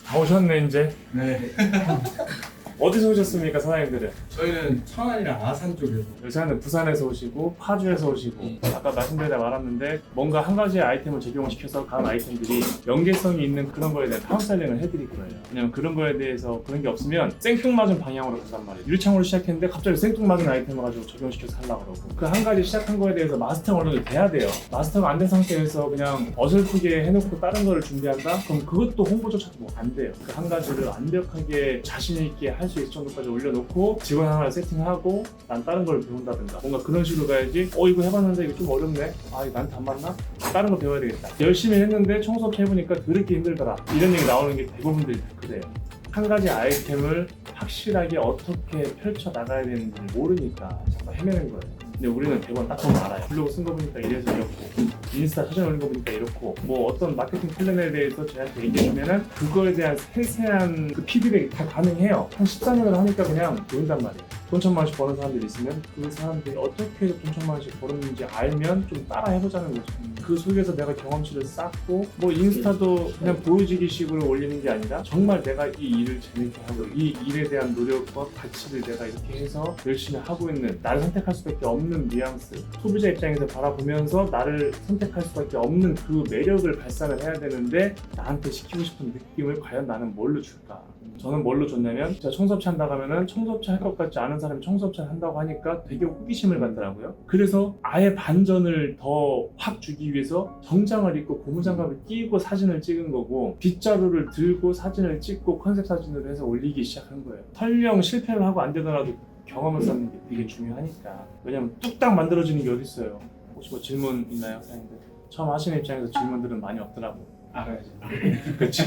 다 오셨네 이제. 네. 어디서 오셨습니까 사장님들은? 저희는 천안이랑 아산 쪽에서. 여자는 부산에서 오시고 파주에서 오시고 아까 말씀드리다 말았는데 뭔가 한 가지 아이템을 적용을 시켜서 다른 아이템들이 연계성이 있는 그런 거에 대한 카운셀링을 해드릴 거예요. 왜냐면 그런 거에 대해서 그런 게 없으면 생뚱맞은 방향으로 간단 말이에요. 유리창으로 시작했는데 갑자기 생뚱맞은 아이템을 가지고 적용시켜서 하려고 그러고 그 한 가지 시작한 거에 대해서 마스터가 어느 정도 돼야 돼요. 마스터가 안 된 상태에서 그냥 어설프게 해놓고 다른 거를 준비한다? 그럼 그것도 홍보조차도 뭐 안 돼요. 그 한 가지를 완벽하게 자신 있게 할 수 있을 정도까지 올려놓고 직원 하나를 세팅하고 난 다른 걸 배운다든가 뭔가 그런 식으로 가야지. 이거 해봤는데 이거 좀 어렵네. 이거 나한테 안 맞나? 다른 거 배워야 되겠다. 열심히 했는데 청소업체 해보니까 더럽게 힘들더라. 이런 얘기 나오는 게 대부분들이 다 그래요. 한 가지 아이템을 확실하게 어떻게 펼쳐 나가야 되는지 모르니까 자꾸 헤매는 거예요. 근데 우리는 대본 딱 보면 알아요. 블로그 쓴 거 보니까 이래서 이렇고 인스타 사진 올린 거 보니까 이렇고 뭐 어떤 마케팅 플랜에 대해서 저희한테 얘기해주면은 그거에 대한 세세한 그 피드백이 다 가능해요. 한 14년을 하니까 그냥 보인단 말이에요. 돈 1,000만 원씩 버는 사람들이 있으면 그 사람들이 어떻게 해서 돈 1,000만 원씩 버는지 알면 좀 따라 해보자는 거죠. 그 속에서 내가 경험치를 쌓고 뭐 인스타도 그냥 보여주기 식으로 올리는 게 아니라 정말 내가 이 일을 재밌게 하고 이 일에 대한 노력과 가치를 내가 이렇게 해서 열심히 하고 있는 나를 선택할 수밖에 없는 뉘앙스 소비자 입장에서 바라보면서 나를 선택할 수밖에 없는 그 매력을 발산을 해야 되는데 나한테 시키고 싶은 느낌을 과연 나는 뭘로 줄까? 저는 뭘로 줬냐면 제가 청소업체 한다고 하면은 청소업체 할 것 같지 않은 사람이 청소업체 한다고 하니까 되게 호기심을 갖더라고요. 그래서 아예 반전을 더 확 주기 위해서 정장을 입고 고무장갑을 끼고 사진을 찍은 거고 빗자루를 들고 사진을 찍고 컨셉 사진으로 해서 올리기 시작한 거예요. 설령 실패를 하고 안 되더라도 경험을 쌓는 게 되게 중요하니까. 왜냐면 뚝딱 만들어지는 게 어딨어요. 혹시 뭐 질문 있나요, 사장님들? 처음 하시는 입장에서 질문들은 많이 없더라고. 알아야지. 그렇지.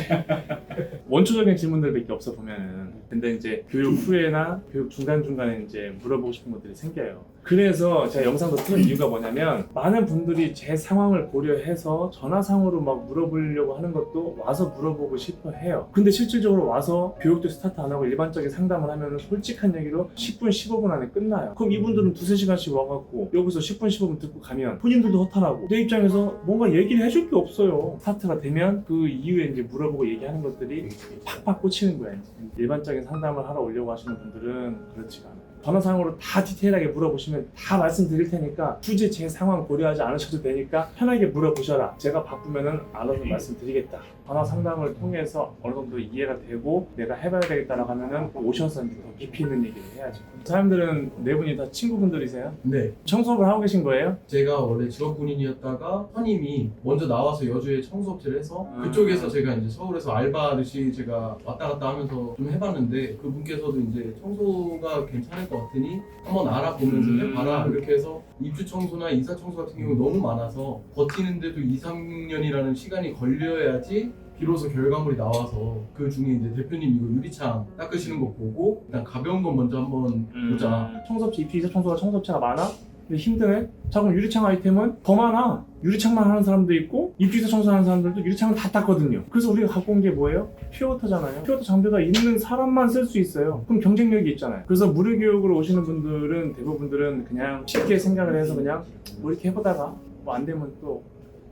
원초적인 질문들밖에 없어 보면은. 근데 이제 교육 후에나 교육 중간중간에 이제 물어보고 싶은 것들이 생겨요. 그래서 제가 영상도 찍은 이유가 뭐냐면 많은 분들이 제 상황을 고려해서 전화상으로 막 물어보려고 하는 것도 와서 물어보고 싶어 해요. 근데 실질적으로 와서 교육도 스타트 안 하고 일반적인 상담을 하면 솔직한 얘기로 10분, 15분 안에 끝나요. 그럼 이분들은 2-3시간씩 와갖고 여기서 10분, 15분 듣고 가면 본인들도 허탈하고 내 입장에서 뭔가 얘기를 해줄 게 없어요. 스타트가 되면 그 이후에 이제 물어보고 얘기하는 것들이 팍팍 꽂히는 거야. 이제. 일반적인 상담을 하러 오려고 하시는 분들은 그렇지가 않아요. 전화상으로 다 디테일하게 물어보시면 다 말씀드릴 테니까 굳이 제 상황 고려하지 않으셔도 되니까 편하게 물어보셔라. 제가 바쁘면은 알아서 말씀드리겠다. 전화 상담을 통해서 어느 정도 이해가 되고 내가 해봐야 되겠다라고 하면은 오셔서 이제 더 깊이 있는 얘기를 해야죠. 사람들은 네 분이 다 친구분들이세요? 네. 청소업을 하고 계신 거예요? 제가 원래 직업군인이었다가 선임이 먼저 나와서 여주에 청소업체를 해서 그쪽에서 제가 이제 서울에서 알바하듯이 제가 왔다 갔다 하면서 좀 해봤는데 그분께서도 이제 청소가 괜찮을 것 같으니 한번 알아보면서 해봐라 이렇게 해서 입주 청소나 이사 청소 같은 경우 너무 많아서 버티는데도 2-3년이라는 시간이 걸려야지 비로소 결과물이 나와서 그 중에 이제 대표님 이거 유리창 닦으시는 거 보고 일단 가벼운 건 먼저 한번 보자. 청소업체, 입주 이사 청소가 청소업체가 많아? 근데 힘드네? 자 그럼 유리창 아이템은 더 많아. 유리창만 하는 사람도 있고 입주이사 청소하는 사람들도 유리창을 다 닦거든요. 그래서 우리가 갖고 온 게 뭐예요? 퓨어워터잖아요. 퓨어워터 장비가 있는 사람만 쓸 수 있어요. 그럼 경쟁력이 있잖아요. 그래서 무료 교육으로 오시는 분들은 대부분들은 그냥 쉽게 생각을 해서 그냥 뭐 이렇게 해보다가 뭐 안 되면 또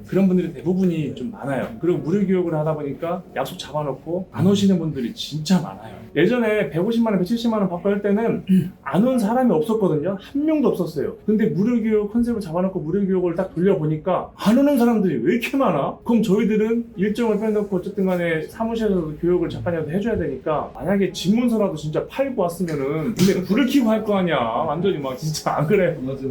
그런 분들이 대부분이 좀 많아요. 그리고 무료 교육을 하다 보니까 약속 잡아놓고 안 오시는 분들이 진짜 많아요. 예전에 150만 원, 170만 원 받고 할 때는 안 온 사람이 없었거든요. 한 명도 없었어요. 근데 무료 교육 컨셉을 잡아놓고 무료 교육을 딱 돌려보니까 안 오는 사람들이 왜 이렇게 많아? 그럼 저희들은 일정을 빼놓고 어쨌든 간에 사무실에서도 교육을 잠깐이라도 해줘야 되니까 만약에 집문서라도 진짜 팔고 왔으면은 근데 불을 켜고 할 거 아니야. 완전히 막 진짜 안 그래. 맞아.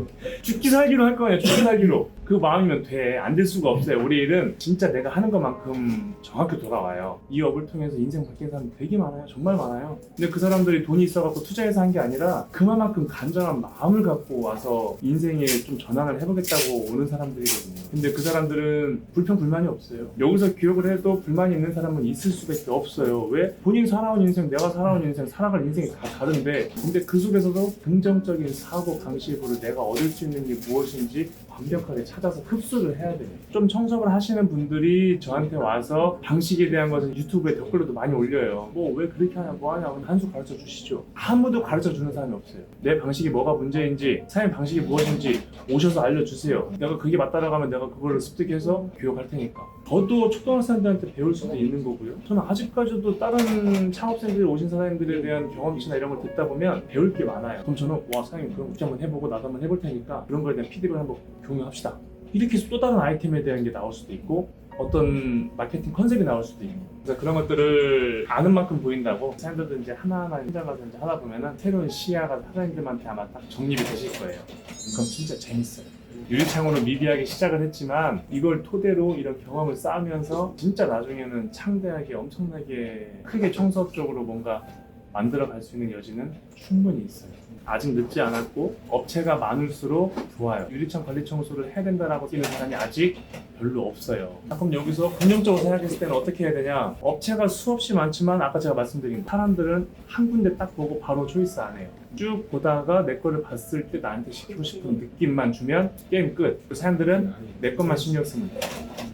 죽기 살기로 할 거 아니야. 죽기 살기로. 그 마음이면 돼. 안 될 수가 없어요. 우리 일은 진짜 내가 하는 것만큼 정확히 돌아와요. 이 업을 통해서 인생 바뀐 사람이 되게 많아요. 정말 많아요. 근데 그 사람들이 돈이 있어갖고 투자해서 한 게 아니라 그만큼 간절한 마음을 갖고 와서 인생에 좀 전환을 해보겠다고 오는 사람들이거든요. 근데 그 사람들은 불평불만이 없어요. 여기서 교육을 해도 불만이 있는 사람은 있을 수밖에 없어요. 왜? 본인 살아온 인생, 내가 살아온 인생, 살아갈 인생이 다 다른데 근데 그 속에서도 긍정적인 사고 방식으로 내가 얻을 수 있는 게 무엇인지 완벽하게 찾아서 흡수를 해야 돼요. 좀 청소를 하시는 분들이 저한테 와서 방식에 대한 것은 유튜브에 댓글로도 많이 올려요. 뭐 왜 그렇게 하냐 뭐 하냐 한 수 가르쳐 주시죠. 아무도 가르쳐 주는 사람이 없어요. 내 방식이 뭐가 문제인지 사장님 방식이 무엇인지 오셔서 알려주세요. 내가 그게 맞다라고 하면 내가 그거를 습득해서 교육할 테니까. 저도 초등학생들한테 배울 수도 있는 거고요. 저는 아직까지도 다른 창업생들이 오신 사장님들에 대한 경험치나 이런 걸 듣다 보면 배울 게 많아요. 그럼 저는 와 사장님 그럼 국제 한번 해보고 나도 한번 해볼 테니까 그런 거에 대한 피드백을 한번 공유합시다. 이렇게 해서 또 다른 아이템에 대한 게 나올 수도 있고 어떤 마케팅 컨셉이 나올 수도 있고 그래서 그런 것들을 아는 만큼 보인다고 사장님들도 이제 하나하나 현장 가서 이제 하다 보면은 새로운 시야가 사장님들한테 아마 딱 정립이 되실 거예요. 그럼 진짜 재밌어요. 유리창으로 미비하게 시작을 했지만 이걸 토대로 이런 경험을 쌓으면서 진짜 나중에는 창대하게 엄청나게 크게 청소업 쪽으로 뭔가 만들어 갈 수 있는 여지는 충분히 있어요. 아직 늦지 않았고 업체가 많을수록 좋아요. 유리창 관리 청소를 해야 된다라고 뛰는 사람이 아직 별로 없어요. 그럼 여기서 긍정적으로 생각했을 때는 어떻게 해야 되냐? 업체가 수없이 많지만 아까 제가 말씀드린 사람들은 한 군데 딱 보고 바로 초이스 안 해요. 쭉 보다가 내 거를 봤을 때 나한테 시키고 싶은 느낌만 주면 게임 끝. 그 사람들은 내 것만 신경 씁니다.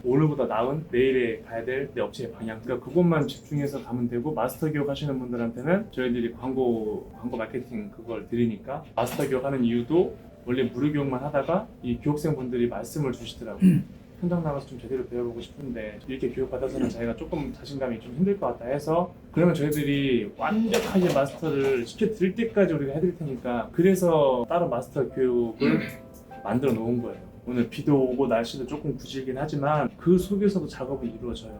오늘보다 나은 내일에 가야 될 내 업체의 방향. 그러니까 그것만 집중해서 가면 되고 마스터 교육 하시는 분들한테는 저희들이 광고 마케팅 그걸 드리니까 마스터 교육 하는 이유도 원래 무료 교육만 하다가 이 교육생분들이 말씀을 주시더라고요. 현장 나가서 좀 제대로 배워보고 싶은데 이렇게 교육받아서는 자기가 조금 자신감이 좀 힘들 것 같다 해서 그러면 저희들이 완벽하게 마스터를 시켜드릴 때까지 우리가 해드릴 테니까 그래서 따로 마스터 교육을 만들어 놓은 거예요. 오늘 비도 오고 날씨도 조금 구질긴 하지만 그 속에서도 작업이 이루어져요.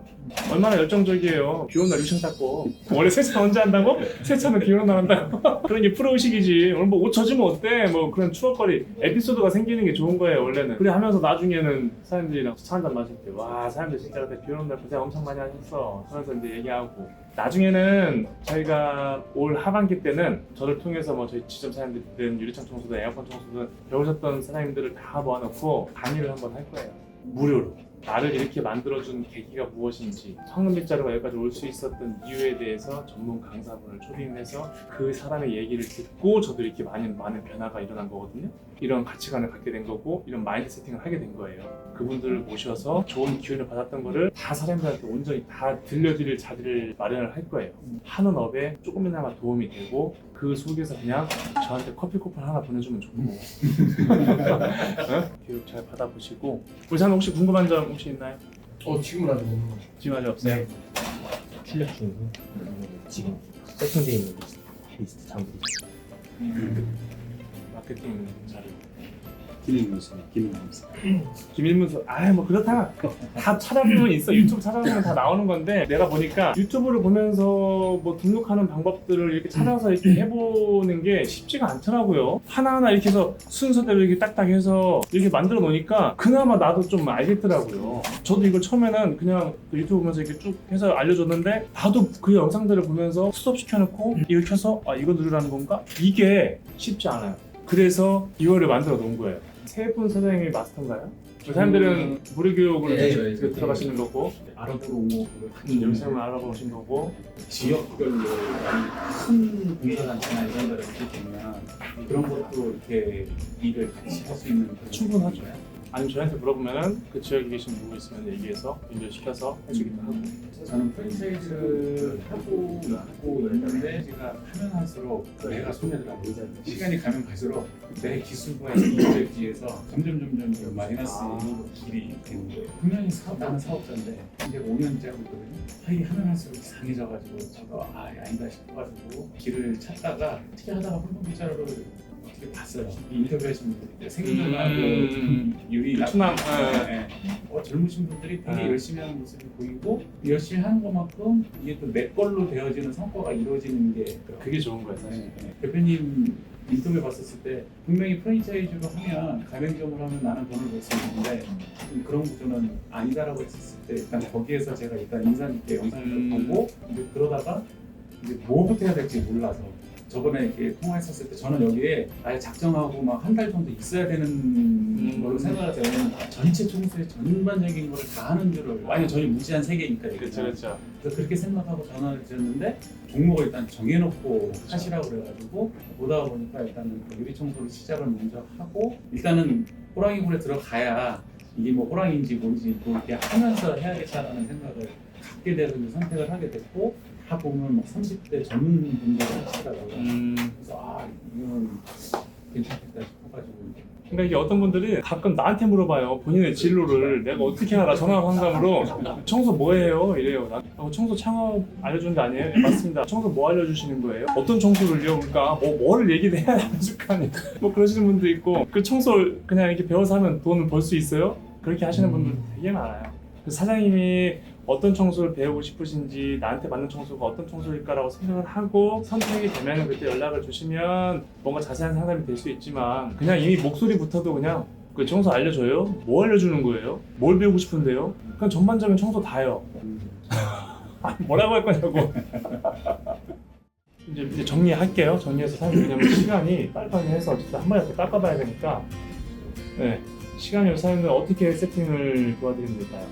얼마나 열정적이에요. 비 오는 날 유청 닦고 원래 세차 언제 한다고? 세차는 비 오는 날 한다고? 그런 게 프로의식이지. 오늘 뭐 옷 젖으면 어때? 뭐 그런 추억거리 에피소드가 생기는 게 좋은 거예요 원래는. 그래 하면서 나중에는 사람들이랑 차 한잔 마실 때 와 사람들 진짜 그때 비 오는 날 고생 엄청 많이 하셨어 하면서 이제 얘기하고 나중에는 저희가 올 하반기 때는 저를 통해서 뭐 저희 지점 사장님들은 유리창 청소든 에어컨 청소든 배우셨던 사장님들을 다 모아놓고 강의를 한번 할 거예요. 무료로. 나를 이렇게 만들어준 계기가 무엇인지 황금빗자루가 여기까지 올 수 있었던 이유에 대해서 전문 강사분을 초빙해서 그 사람의 얘기를 듣고 저도 이렇게 많은 변화가 일어난 거거든요. 이런 가치관을 갖게 된 거고 이런 마인드 세팅을 하게 된 거예요. 그분들을 모셔서 좋은 기운을 받았던 거를 다 사람들한테 온전히 다 들려드릴 자리를 마련을 할 거예요. 하는 업에 조금이나마 도움이 되고 그 속에서 그냥 저한테 커피 쿠폰 하나 보내주면 좋고 어? 교육 잘 받아보시고 우리 사람 혹시 궁금한 점 혹시 있나요? 지금은 아직 없는 거. 지금 아직 없어요? 출력 중이고 지금 세팅되어 있는 리스트 장비들 마케팅 자료 기밀문서 뭐 그렇다 다 찾아보면 있어. 유튜브 찾아보면 다 나오는 건데 내가 보니까 유튜브를 보면서 뭐 등록하는 방법들을 이렇게 찾아서 이렇게 해보는 게 쉽지가 않더라고요. 하나하나 이렇게 해서 순서대로 이렇게 딱딱 해서 이렇게 만들어 놓으니까 그나마 나도 좀 알겠더라고요. 저도 이걸 처음에는 그냥 그 유튜브 보면서 이렇게 쭉 해서 알려줬는데 나도 그 영상들을 보면서 스톱 시켜놓고 이걸 켜서 아 이거 누르라는 건가? 이게 쉽지 않아요. 그래서 이거를 만들어 놓은 거예요. 세 분 사장님이 마스터인가요? 그 사람들은 무료 교육으로 네, 들어가시는 거고 알아보러 오고 영상을 알아보신 거고 지역별로 큰 봉사단체나 이런 데를 이렇게 되면 그런 것도 이렇게 일을 같이 할 수 있는 그런 충분하죠. 아니면 저희한테 물어보면은 그 지역에 계신 누구 있으면 얘기해서 연결시켜서 해주기도 하고. 저는 프랜차이즈를 하고 있는데 제가 하면 할수록 내가 손에 들어가고 시간이 가면 갈수록 내 기술과 이익에 비해서 점점 마이너스 길이 되는 거예요. 분명히 나는 사업자인데 이제 5년째 하고 있거든요. 이게 하면 할수록 이상해져가지고 저도 아니다 싶어가지고 길을 찾다가 어떻게 하다가 황금빗자루를 어떻게 봤어요. 이 인터뷰하신 분들이 생존하고 유리 충남 젊으신 분들이 되게 열심히 하는 모습이 보이고 열심히 하는 것만큼 이게 또 내 걸로 되어지는 성과가 이루어지는 게 그게 좋은 거예요 사실. 대표님 인터뷰 봤었을 때 분명히 프랜차이즈로 하면 가맹점으로 하면 나는 돈을 벌 수 있는데 그런 구조는 아니다라고 했었을 때 일단 거기에서 제가 일단 인상 깊게 영상을 보고 이제 그러다가 이제 뭐부터 해야 될지 몰라서 저번에 이렇게 통화했었을 때 저는 여기에 아예 작정하고 막 한 달 정도 있어야 되는 걸로 생각을 해요. 전체 청소의 전반적인 거를 다 하는 줄을 완전 저희 무지한 세계니까 그렇죠. 그래서 그렇게 생각하고 전화를 드렸는데 종목을 일단 정해놓고 하시라고 그래가지고 보다 보니까 일단은 유리 청소를 시작을 먼저 하고 일단은 호랑이 굴에 들어가야 이게 뭐 호랑이인지 뭔지 뭐 이렇게 하면서 해야겠다라는 생각을 갖게 돼서 이제 선택을 하게 됐고 다 보면 막 30대 젊은 분들이 하시더라고요. 그래서 이건 괜찮겠다 싶어가지고 그러니까 이게 어떤 분들이 가끔 나한테 물어봐요. 본인의 진로를 내가 어떻게 알아? 전화 상담으로 청소 뭐 해요? 이래요. 청소 창업 알려주는 거 아니에요? 네, 맞습니다. 청소 뭐 알려주시는 거예요? 어떤 청소를요? 그러니까 뭐를 얘기를 해야 알려줄 거 아니에요? 뭐 그러시는 분도 있고 그 청소 그냥 이렇게 배워서 하면 돈을 벌 수 있어요? 그렇게 하시는 분들 되게 많아요. 그래서 사장님이 어떤 청소를 배우고 싶으신지 나한테 맞는 청소가 어떤 청소일까라고 생각을 하고 선택이 되면 그때 연락을 주시면 뭔가 자세한 상담이 될 수 있지만 그냥 이미 목소리부터도 그냥 그 청소 알려줘요? 뭐 알려주는 거예요? 뭘 배우고 싶은데요? 그냥 전반적인 청소 다요. 아니, 뭐라고 할 거냐고. 이제 정리할게요. 정리해서 사실 왜냐면 시간이 빨리빨리 해서 어쨌든 한 번에 더 깎아봐야 되니까 네. 시간이 사장님들 어떻게 세팅을 도와드리면 될까요?